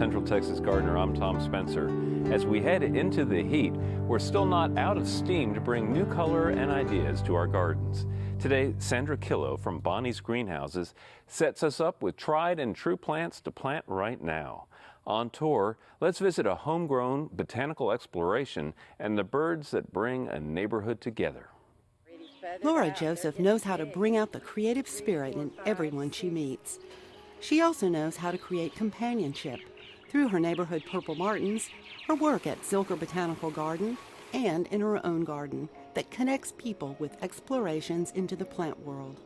Central Texas Gardener, I'm Tom Spencer. As we head into the heat, we're still not out of steam to bring new color and ideas to our gardens. Today, Sandra Killough from Bonnie's Greenhouses sets us up with tried and true plants to plant right now. On tour, let's visit a homegrown botanical exploration and the birds that bring a neighborhood together. Laura Joseph knows how to bring out the creative spirit in everyone she meets. She also knows how to create companionship through her neighborhood Purple Martins, her work at Zilker Botanical Garden, and in her own garden that connects people with explorations into the plant world.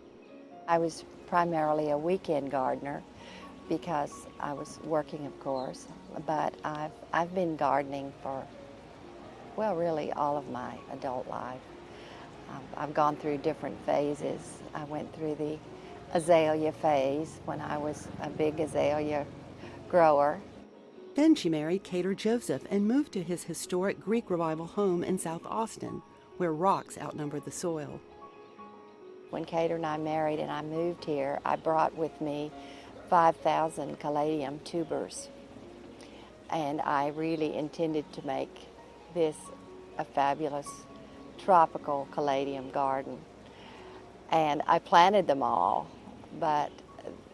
I was primarily a weekend gardener because I was working, of course, but I've been gardening for, well, really all of my adult life. I've gone through different phases. I went through the azalea phase when I was a big azalea grower. Then she married Cater Joseph and moved to his historic Greek Revival home in South Austin, where rocks outnumbered the soil. When Cater and I married and I moved here, I brought with me 5,000 caladium tubers. And I really intended to make this a fabulous tropical caladium garden. And I planted them all, but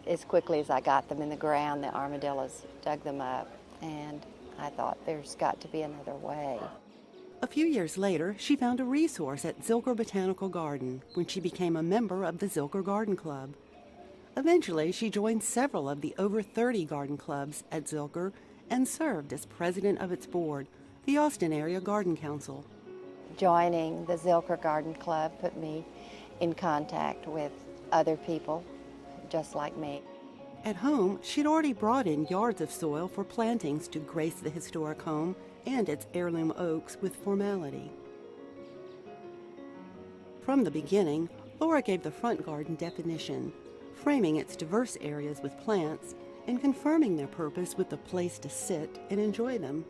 as quickly as I got them in the ground, the armadillos dug them up, and I thought there's got to be another way. A few years later, she found a resource at Zilker Botanical Garden when she became a member of the Zilker Garden Club. Eventually, she joined several of the over 30 garden clubs at Zilker and served as president of its board, the Austin Area Garden Council. Joining the Zilker Garden Club put me in contact with other people just like me. At home, she'd already brought in yards of soil for plantings to grace the historic home and its heirloom oaks with formality. From the beginning, Laura gave the front garden definition, framing its diverse areas with plants and confirming their purpose with a place to sit and enjoy them.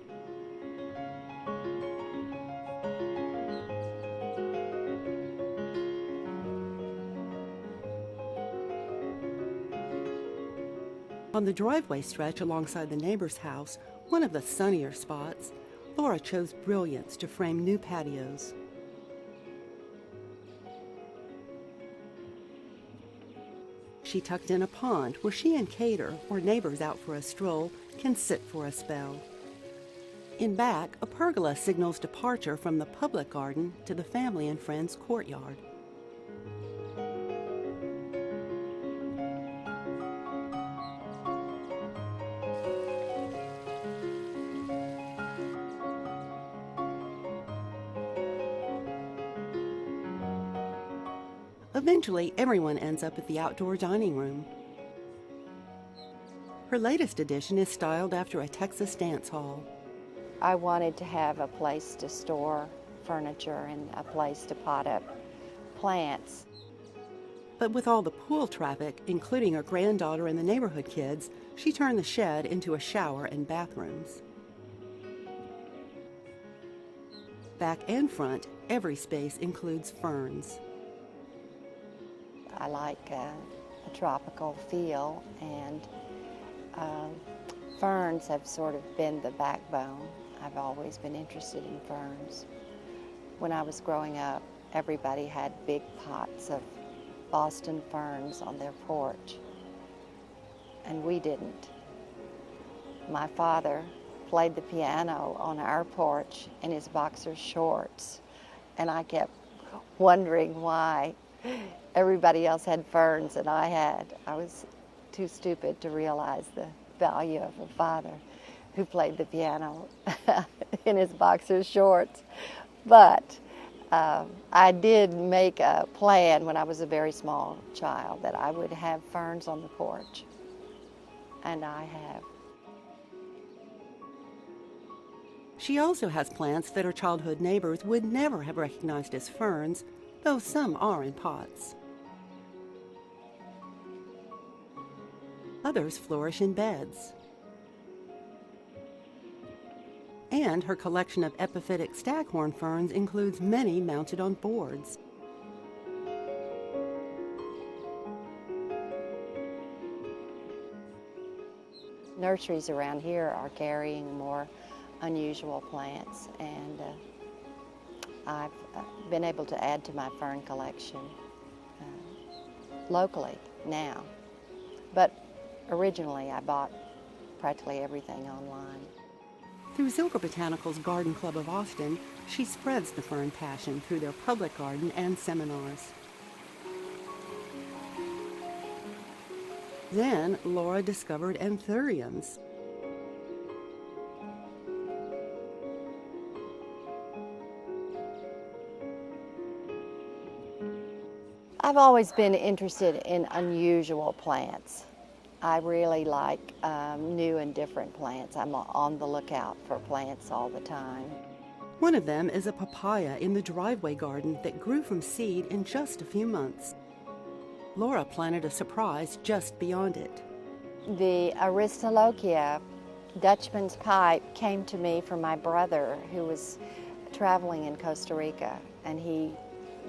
On the driveway stretch alongside the neighbor's house, one of the sunnier spots, Laura chose brilliants to frame new patios. She tucked in a pond where she and Cater, or neighbors out for a stroll, can sit for a spell. In back, a pergola signals departure from the public garden to the family and friends' courtyard. Eventually, everyone ends up at the outdoor dining room. Her latest addition is styled after a Texas dance hall. I wanted to have a place to store furniture and a place to pot up plants. But with all the pool traffic, including her granddaughter and the neighborhood kids, she turned the shed into a shower and bathrooms. Back and front, every space includes ferns. I like a tropical feel, and ferns have sort of been the backbone. I've always been interested in ferns. When I was growing up, everybody had big pots of Boston ferns on their porch, and we didn't. My father played the piano on our porch in his boxer shorts, and I kept wondering why everybody else had ferns and I was too stupid to realize the value of a father who played the piano in his boxer shorts. But I did make a plan when I was a very small child that I would have ferns on the porch, and I have. She also has plants that her childhood neighbors would never have recognized as ferns, though some are in pots. Others flourish in beds. And her collection of epiphytic staghorn ferns includes many mounted on boards. nurseries around here are carrying more unusual plants, and I've been able to add to my fern collection locally now. But originally I bought practically everything online. Through Zilker Botanical's Garden Club of Austin, she spreads the fern passion through their public garden and seminars. Then Laura discovered anthuriums. I've always been interested in unusual plants. I really like new and different plants. I'm on the lookout for plants all the time. One of them is a papaya in the driveway garden that grew from seed in just a few months. Laura planted a surprise just beyond it. The Aristolochia, Dutchman's pipe, came to me from my brother who was traveling in Costa Rica, and he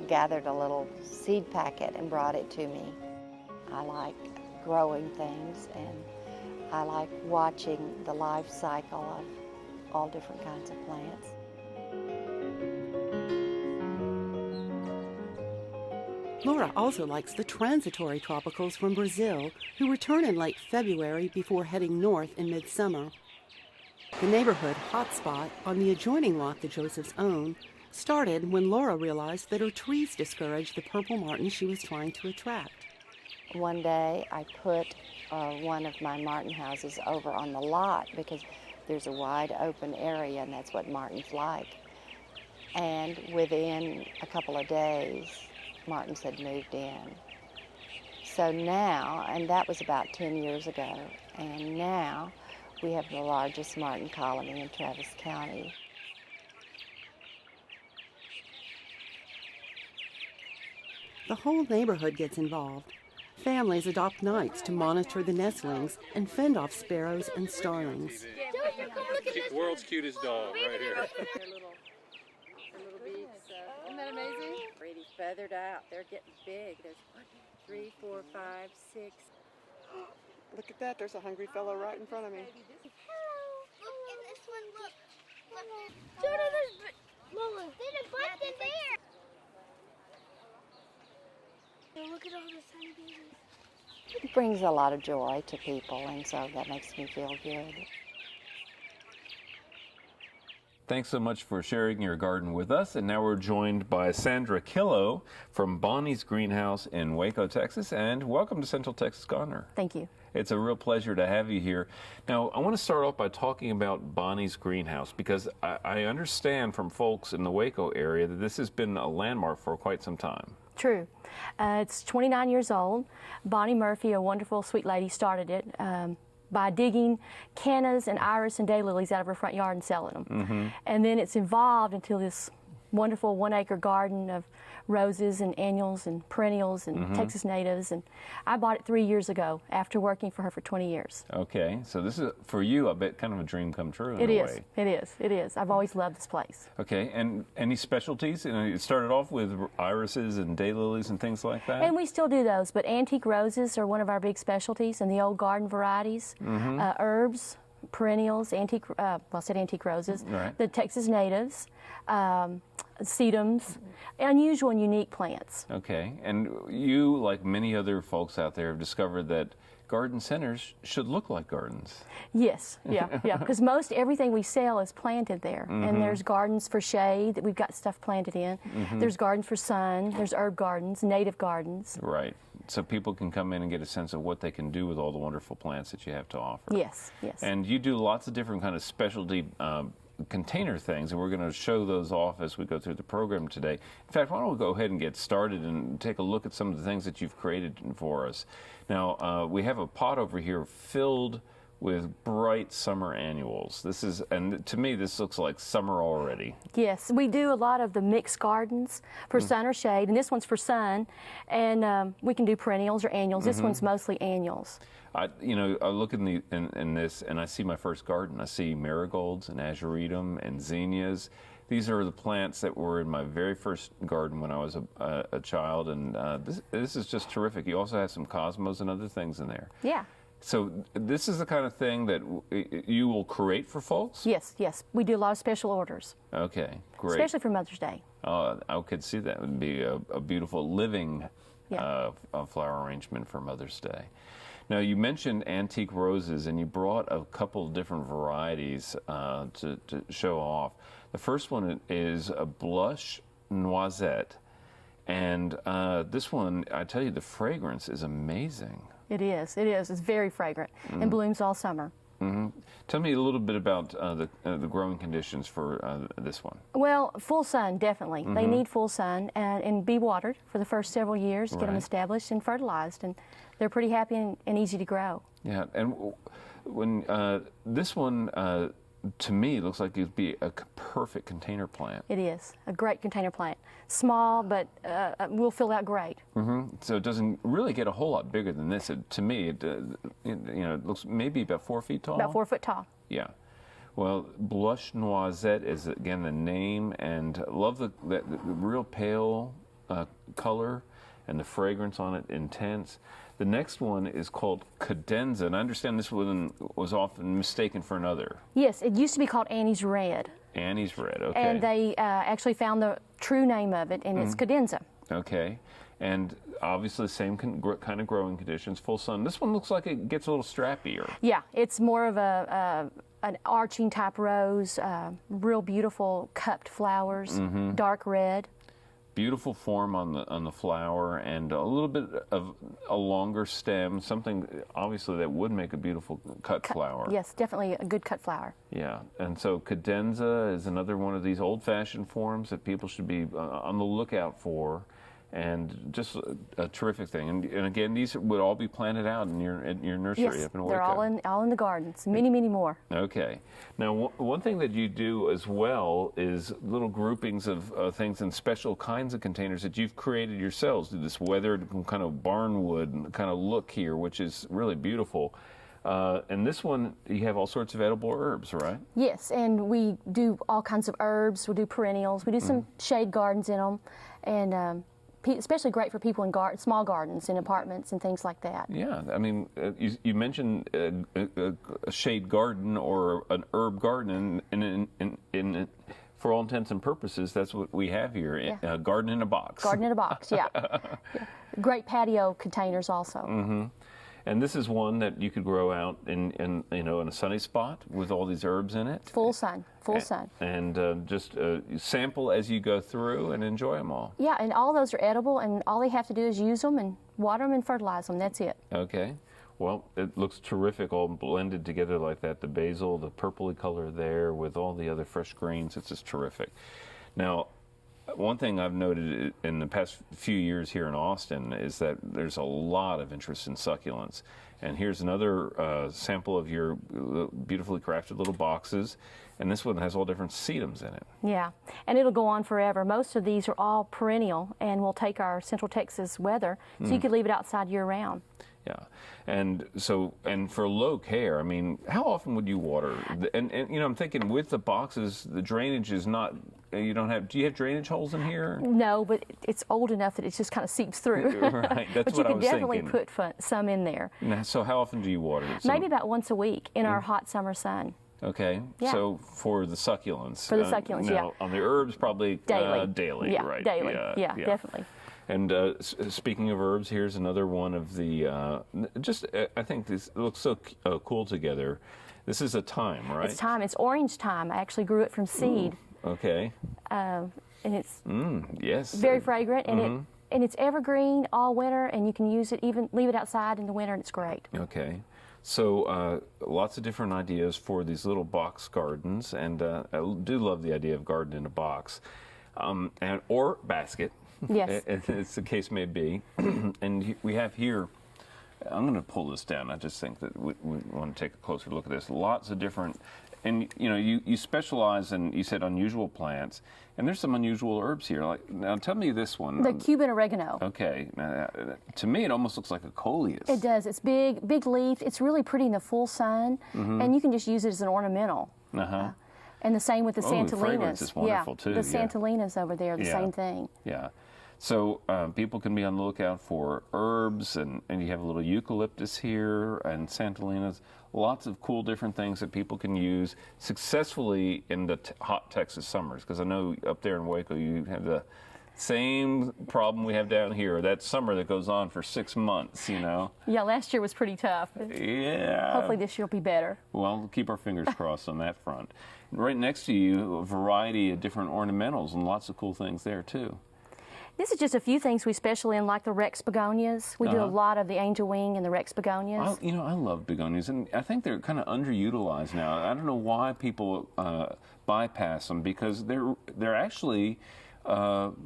gathered a little seed packet and brought it to me. I like growing things, and I like watching the life cycle of all different kinds of plants. Laura also likes the transitory tropicals from Brazil, who return in late February before heading north in midsummer. The neighborhood hotspot on the adjoining lot that Josephs own started when Laura realized that her trees discouraged the purple martin she was trying to attract. One day I put one of my martin houses over on the lot because there's a wide open area, and that's what martins like. And within a couple of days, martins had moved in. So now, and that was about 10 years ago, and now we have the largest martin colony in Travis County. The whole neighborhood gets involved. Families adopt nights to monitor the nestlings and fend off sparrows and starlings. World's cutest dog right here. Their little beaks. Isn't that amazing? Pretty feathered out. They're getting big. There's 1, 2, 3, 4, 5, 6. Look at that. There's a hungry fellow right in front of me. Look at this one. Look. Jordan, there's a bunch in there. Look at all the tiny babies. It brings a lot of joy to people, and so that makes me feel good. Thanks so much for sharing your garden with us. And now we're joined by Sandra Killough from Bonnie's Greenhouse in Waco, Texas. And welcome to Central Texas Gardener. Thank you. It's a real pleasure to have you here. Now, I want to start off by talking about Bonnie's Greenhouse, because I understand from folks in the Waco area that this has been a landmark for quite some time. True. It's 29 years old. Bonnie Murphy, a wonderful, sweet lady, started it by digging cannas and iris and daylilies out of her front yard and selling them. Mm-hmm. And then it's evolved into this wonderful 1-acre garden of roses and annuals and perennials and mm-hmm. Texas natives. And I bought it 3 years ago after working for her for 20 years. Okay, so this is, for you, I bet, kind of a dream come true in a way. It is. I've always loved this place. Okay, and any specialties? You know, it started off with irises and daylilies and things like that? And we still do those, but antique roses are one of our big specialties, and the old garden varieties, mm-hmm. Herbs, perennials, antique, I said antique roses, right. The Texas natives, sedums, unusual and unique plants. Okay, and you, like many other folks out there, have discovered that garden centers should look like gardens. Yes, yeah, because most everything we sell is planted there. Mm-hmm. And there's gardens for shade that we've got stuff planted in. Mm-hmm. There's gardens for sun, there's herb gardens, native gardens. Right, so people can come in and get a sense of what they can do with all the wonderful plants that you have to offer. Yes, yes. And you do lots of different kind of specialty container things, and we're going to show those off as we go through the program today. In fact, why don't we go ahead and get started and take a look at some of the things that you've created for us. Now, we have a pot over here filled with bright summer annuals. This is, and to me, this looks like summer already. Yes, we do a lot of the mixed gardens for sun or shade, and this one's for sun, and we can do perennials or annuals. This one's mostly annuals. I look in this, and I see my first garden. I see marigolds and azuretum and zinnias. These are the plants that were in my very first garden when I was a child, and this is just terrific. You also have some cosmos and other things in there. Yeah. So this is the kind of thing that you will create for folks? Yes, yes. We do a lot of special orders. Okay, great. Especially for Mother's Day. I could see that would be a beautiful living flower arrangement for Mother's Day. Now, you mentioned antique roses, and you brought a couple of different varieties to show off. The first one is a blush noisette, and this one, I tell you, the fragrance is amazing. It is. It is. It's very fragrant and blooms all summer. Tell me a little bit about the growing conditions for this one. Well, full sun, definitely. They need full sun and be watered for the first several years, get them established and fertilized, and they're pretty happy and easy to grow. Yeah, and when this one, to me, looks like it'd be a perfect container plant. It is a great container plant. Small, but will fill out great. So it doesn't really get a whole lot bigger than this. To me, it looks maybe about 4 feet tall. About 4 foot tall. Yeah. Well, blush noisette is again the name, and love the real pale color, and the fragrance on it intense. The next one is called cadenza, and I understand this one was often mistaken for another. Yes, it used to be called Annie's Red. Annie's Red, okay. And they actually found the true name of it, and it's cadenza. Okay, and obviously the same kind of growing conditions, full sun. This one looks like it gets a little strappier. Yeah, it's more of an arching type rose, real beautiful cupped flowers, dark red. Beautiful form on the flower, and a little bit of a longer stem, something obviously that would make a beautiful cut flower. Yes, definitely a good cut flower. Yeah, and so cadenza is another one of these old-fashioned forms that people should be on the lookout for, and just a terrific thing. And again, these would all be planted out in your nursery up in Waco. They're all in the gardens. Many, many more. Okay. Now, one thing that you do as well is little groupings of things in special kinds of containers that you've created yourselves. Do this weathered kind of barnwood kind of look here, which is really beautiful. And this one, you have all sorts of edible herbs, right? Yes, and we do all kinds of herbs. We do perennials. We do some shade gardens in them, and especially great for people in small gardens in apartments and things like that. Yeah, I mean, you mentioned a shade garden or an herb garden, and for all intents and purposes, that's what we have here, a garden in a box. Garden in a box, yeah. Great patio containers also. And this is one that you could grow out in a sunny spot with all these herbs in it. Full sun, full sun. And just sample as you go through and enjoy them all. Yeah, and all those are edible, and all they have to do is use them and water them and fertilize them. That's it. Okay. Well, it looks terrific, all blended together like that. The basil, the purpley color there with all the other fresh greens. It's just terrific. Now, one thing I've noted in the past few years here in Austin is that there's a lot of interest in succulents. And here's another sample of your beautifully crafted little boxes. And this one has all different sedums in it. Yeah, and it'll go on forever. Most of these are all perennial, and will take our Central Texas weather, so you could leave it outside year-round. Yeah, and for low care, I mean, how often would you water? And I'm thinking with the boxes, the drainage is not. Do you have drainage holes in here? No, but it's old enough that it just kind of seeps through. Right, that's what I was thinking. But you could definitely put some in there. Now, so how often do you water? Maybe about once a week in our hot summer sun. Okay, so for the succulents. For the succulents, now, on the herbs, probably daily. Daily, yeah, right? Daily, yeah, definitely. And speaking of herbs, here's another one of the, I think this looks so cool together. This is a thyme, right? It's thyme. It's orange thyme. I actually grew it from seed. Ooh, okay. And it's yes, very fragrant, and it's evergreen all winter, and you can use it, even leave it outside in the winter, and it's great. Okay. So lots of different ideas for these little box gardens, and I do love the idea of garden in a box, or basket. Yes. As the case may be. And we have here, I'm going to pull this down. I just think that we want to take a closer look at this. Lots of different, and you specialize in, you said, unusual plants, and there's some unusual herbs here. Like, now tell me this one. The Cuban oregano. Okay. Now, to me, it almost looks like a coleus. It does. It's big leaf. It's really pretty in the full sun, and you can just use it as an ornamental. And the same with the Santolinas. The fragrance is wonderful too. The Santolinas over there, the same thing. Yeah. So people can be on the lookout for herbs, and you have a little eucalyptus here and Santalinas. Lots of cool different things that people can use successfully in the hot Texas summers. Because I know up there in Waco you have the same problem we have down here, that summer that goes on for 6 months, you know. Yeah, last year was pretty tough. Yeah. Hopefully this year will be better. Well, we'll keep our fingers crossed on that front. Right next to you, a variety of different ornamentals and lots of cool things there, too. This is just a few things we especially in, like the Rex begonias. We do a lot of the angel wing and the Rex begonias. You know, I love begonias, and I think they're kind of underutilized now. I don't know why people bypass them, because they're actually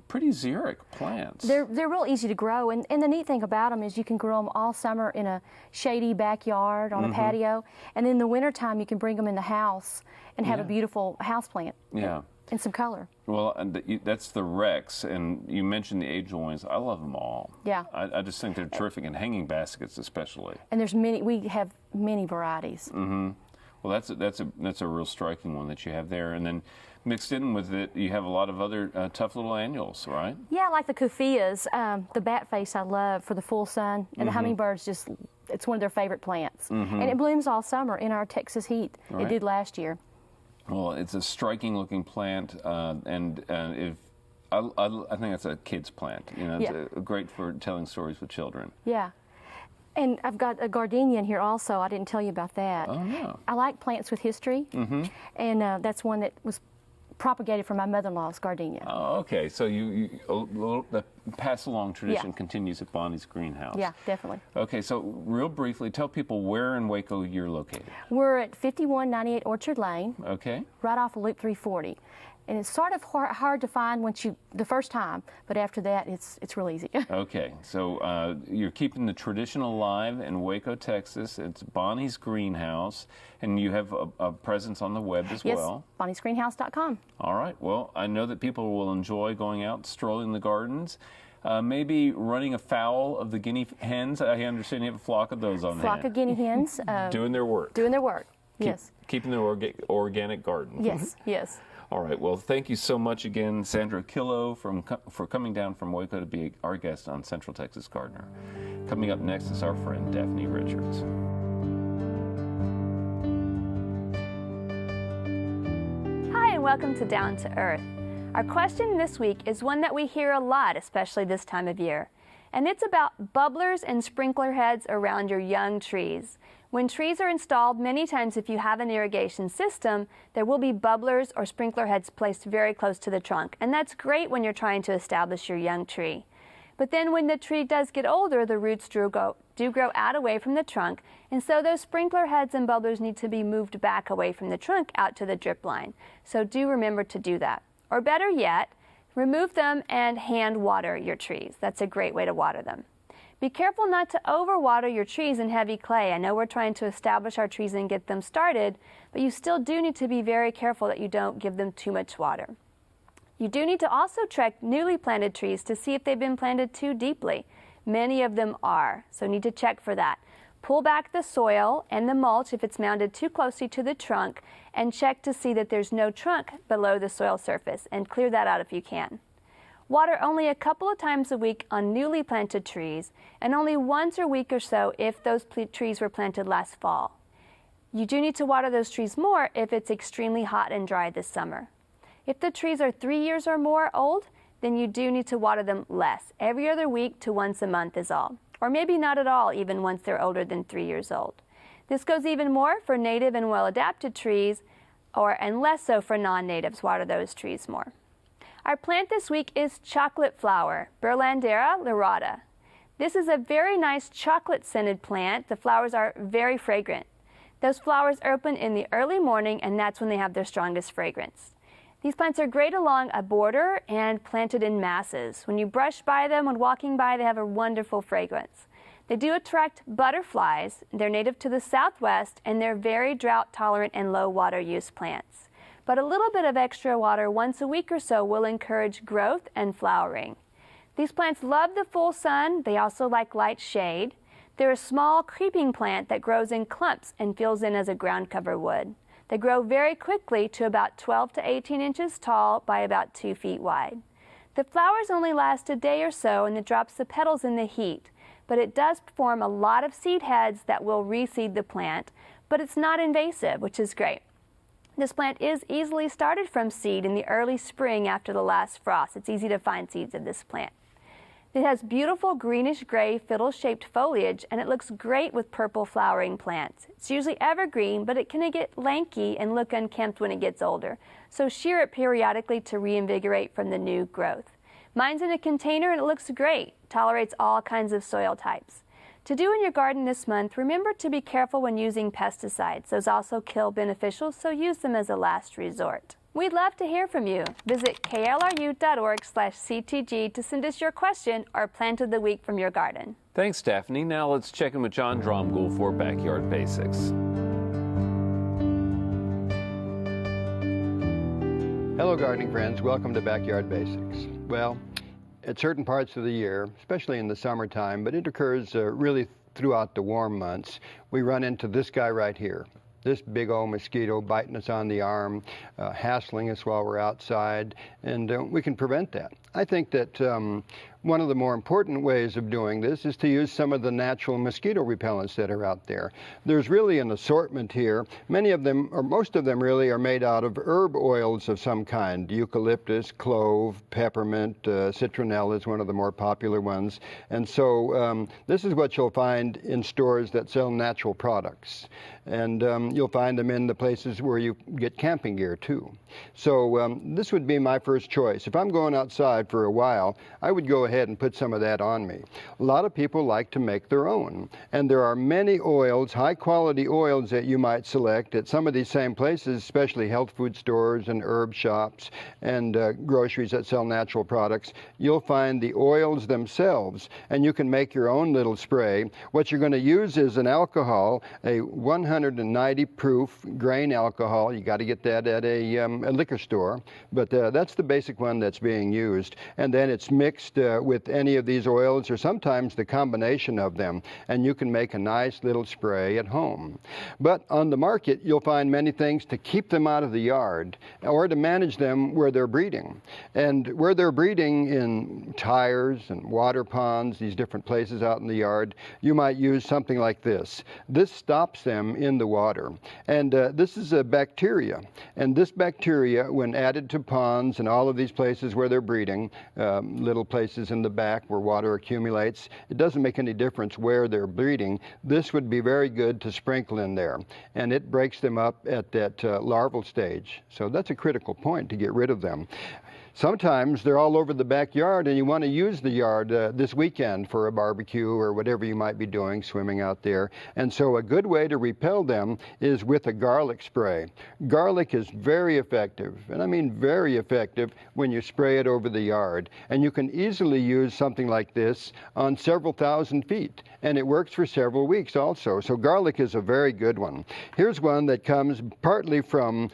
pretty xeric plants. They're real easy to grow, and the neat thing about them is you can grow them all summer in a shady backyard on a patio, and in the wintertime you can bring them in the house and have a beautiful house plant. Yeah. And some color. Well, and that's the Rex, and you mentioned the angel wings. I love them all. Yeah. I just think they're terrific, and hanging baskets especially. And there's many. We have many varieties. Mm-hmm. Well, that's a real striking one that you have there, and then mixed in with it, you have a lot of other tough little annuals, right? Yeah, like the Kufiyas, the bat face I love for the full sun, and the hummingbirds it's one of their favorite plants, and it blooms all summer in our Texas heat. Right. It did last year. Well, it's a striking-looking plant, and I think that's a kid's plant. You know, it's great for telling stories with children. Yeah, and I've got a gardenia in here also. I didn't tell you about that. Oh no! I like plants with history, and that's one that was propagated from my mother-in-law's gardenia. Oh, okay. So the pass-along tradition continues at Bonnie's greenhouse. Yeah, definitely. Okay, so real briefly, tell people where in Waco you're located. We're at 5198 Orchard Lane. Okay. Right off of Loop 340. And it's sort of hard to find the first time, but after that, it's real easy. Okay, so you're keeping the tradition alive in Waco, Texas. It's Bonnie's Greenhouse, and you have a presence on the web as well. Yes, bonniesgreenhouse.com. All right, well, I know that people will enjoy going out, strolling the gardens, maybe running afoul of the guinea hens. I understand you have a flock of those on hand. Flock of guinea hens. Doing their work. Doing their work, yes. Keeping the organic garden. Yes, yes. All right. Well, thank you so much again, Sandra Killough, for coming down from Waco to be our guest on Central Texas Gardener. Coming up next is our friend Daphne Richards. Hi, and welcome to Down to Earth. Our question this week is one that we hear a lot, especially this time of year. And it's about bubblers and sprinkler heads around your young trees. When trees are installed, many times if you have an irrigation system, there will be bubblers or sprinkler heads placed very close to the trunk. And that's great when you're trying to establish your young tree. But then when the tree does get older, the roots do grow out away from the trunk. And so those sprinkler heads and bubblers need to be moved back away from the trunk out to the drip line. So do remember to do that. Or better yet, remove them and hand water your trees. That's a great way to water them. Be careful not to overwater your trees in heavy clay. I know we're trying to establish our trees and get them started, but you still do need to be very careful that you don't give them too much water. You do need to also check newly planted trees to see if they've been planted too deeply. Many of them are, so need to check for that. Pull back the soil and the mulch if it's mounted too closely to the trunk, and check to see that there's no trunk below the soil surface, and clear that out if you can. Water only a couple of times a week on newly planted trees, and only once a week or so if those trees were planted last fall. You do need to water those trees more if it's extremely hot and dry this summer. If the trees are 3 years or more old, then you do need to water them less. Every other week to once a month is all. Or maybe not at all, even once they're older than 3 years old. This goes even more for native and well-adapted trees, and less so for non-natives. Water those trees more. Our plant this week is chocolate flower, Berlandiera lyrata. This is a very nice chocolate-scented plant. The flowers are very fragrant. Those flowers open in the early morning, and that's when they have their strongest fragrance. These plants are great along a border and planted in masses. When you brush by them, when walking by, they have a wonderful fragrance. They do attract butterflies. They're native to the Southwest, and they're very drought-tolerant and low water use plants. But a little bit of extra water once a week or so will encourage growth and flowering. These plants love the full sun. They also like light shade. They're a small creeping plant that grows in clumps and fills in as a ground cover wood. They grow very quickly to about 12 to 18 inches tall by about 2 feet wide. The flowers only last a day or so and it drops the petals in the heat, but it does form a lot of seed heads that will reseed the plant, but it's not invasive, which is great. This plant is easily started from seed in the early spring after the last frost. It's easy to find seeds of this plant. It has beautiful greenish-gray fiddle-shaped foliage, and it looks great with purple flowering plants. It's usually evergreen, but it can get lanky and look unkempt when it gets older, so shear it periodically to reinvigorate from the new growth. Mine's in a container and it looks great. Tolerates all kinds of soil types. To do in your garden this month, remember to be careful when using pesticides. Those also kill beneficials, so use them as a last resort. We'd love to hear from you. Visit klru.org/CTG to send us your question or plant of the week from your garden. Thanks, Daphne. Now let's check in with John Dromgoole for Backyard Basics. Hello, gardening friends. Welcome to Backyard Basics. Well, at certain parts of the year, especially in the summertime, but it occurs really throughout the warm months, we run into this guy right here. This big old mosquito biting us on the arm, hassling us while we're outside, and we can prevent that. I think that one of the more important ways of doing this is to use some of the natural mosquito repellents that are out there. There's really an assortment here. Many of them, or most of them really, are made out of herb oils of some kind. Eucalyptus, clove, peppermint, citronella is one of the more popular ones. And so this is what you'll find in stores that sell natural products. And you'll find them in the places where you get camping gear too. So this would be my first choice. If I'm going outside for a while, I would go ahead and put some of that on me. A lot of people like to make their own, and there are many oils, high quality oils, that you might select at some of these same places, especially health food stores and herb shops and groceries that sell natural products. You'll find the oils themselves, and you can make your own little spray. What you're going to use is an alcohol, a 190 proof grain alcohol. You got to get that at a liquor store, but that's the basic one that's being used. And then it's mixed with any of these oils, or sometimes the combination of them, and you can make a nice little spray at home. But on the market, you'll find many things to keep them out of the yard or to manage them where they're breeding. And where they're breeding in tires and water ponds, these different places out in the yard, you might use something like this. This stops them in the water. And this is a bacteria. And this bacteria, when added to ponds and all of these places where they're breeding, little places in the back where water accumulates, it doesn't make any difference where they're breeding. This would be very good to sprinkle in there. And it breaks them up at that larval stage. So that's a critical point to get rid of them. Sometimes they're all over the backyard and you want to use the yard this weekend for a barbecue or whatever you might be doing, swimming out there. And so a good way to repel them is with a garlic spray. Garlic is very effective, and I mean very effective, when you spray it over the yard. And you can easily use something like this on several thousand feet. And it works for several weeks also. So garlic is a very good one. Here's one that comes partly from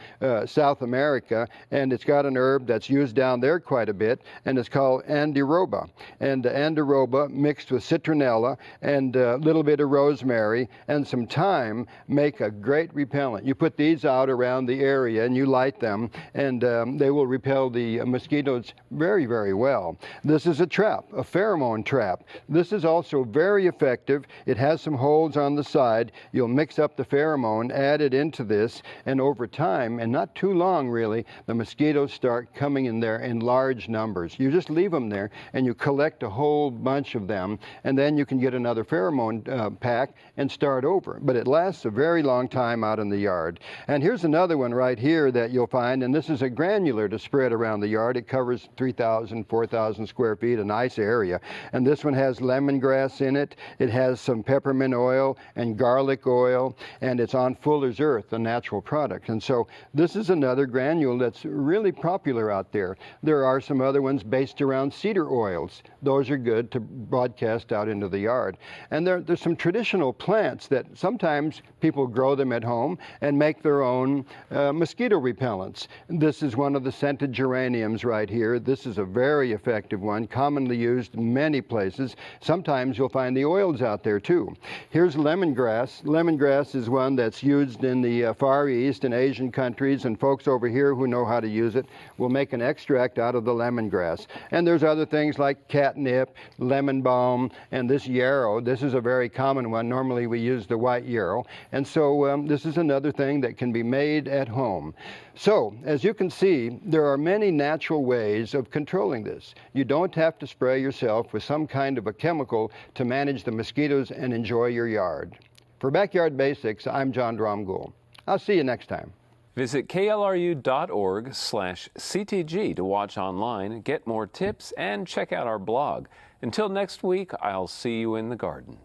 South America, and it's got an herb that's used down there quite a bit, and it's called andiroba. And andiroba mixed with citronella and a little bit of rosemary and some thyme make a great repellent. You put these out around the area and you light them, and they will repel the mosquitoes very, very well. This is a trap, a pheromone trap. This is also very effective. It has some holes on the side. You'll mix up the pheromone, add it into this, and over time, and not too long really, the mosquitoes start coming in there in large numbers. You just leave them there and you collect a whole bunch of them, and then you can get another pheromone pack and start over. But it lasts a very long time out in the yard. And here's another one right here that you'll find, and this is a granular to spread around the yard. It covers 3,000, 4,000 square feet, a nice area. And this one has lemongrass in it. It has some peppermint oil and garlic oil, and it's on Fuller's Earth, a natural product. And so this is another granule that's really popular out there. There are some other ones based around cedar oils. Those are good to broadcast out into the yard. And there's some traditional plants that sometimes people grow them at home and make their own mosquito repellents. This is one of the scented geraniums right here. This is a very effective one, commonly used in many places. Sometimes you'll find the oils out there too. Here's lemongrass. Lemongrass is one that's used in the Far East and Asian countries, and folks over here who know how to use it will make an extract extract out of the lemongrass. And there's other things like catnip, lemon balm, and this yarrow. This is a very common one. Normally we use the white yarrow. And so this is another thing that can be made at home. So, as you can see, there are many natural ways of controlling this. You don't have to spray yourself with some kind of a chemical to manage the mosquitoes and enjoy your yard. For Backyard Basics, I'm John Dromgoole. I'll see you next time. Visit klru.org/CTG to watch online, get more tips, and check out our blog. Until next week, I'll see you in the garden.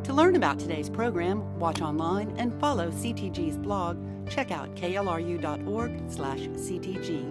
To learn about today's program, watch online, and follow CTG's blog, check out klru.org/CTG.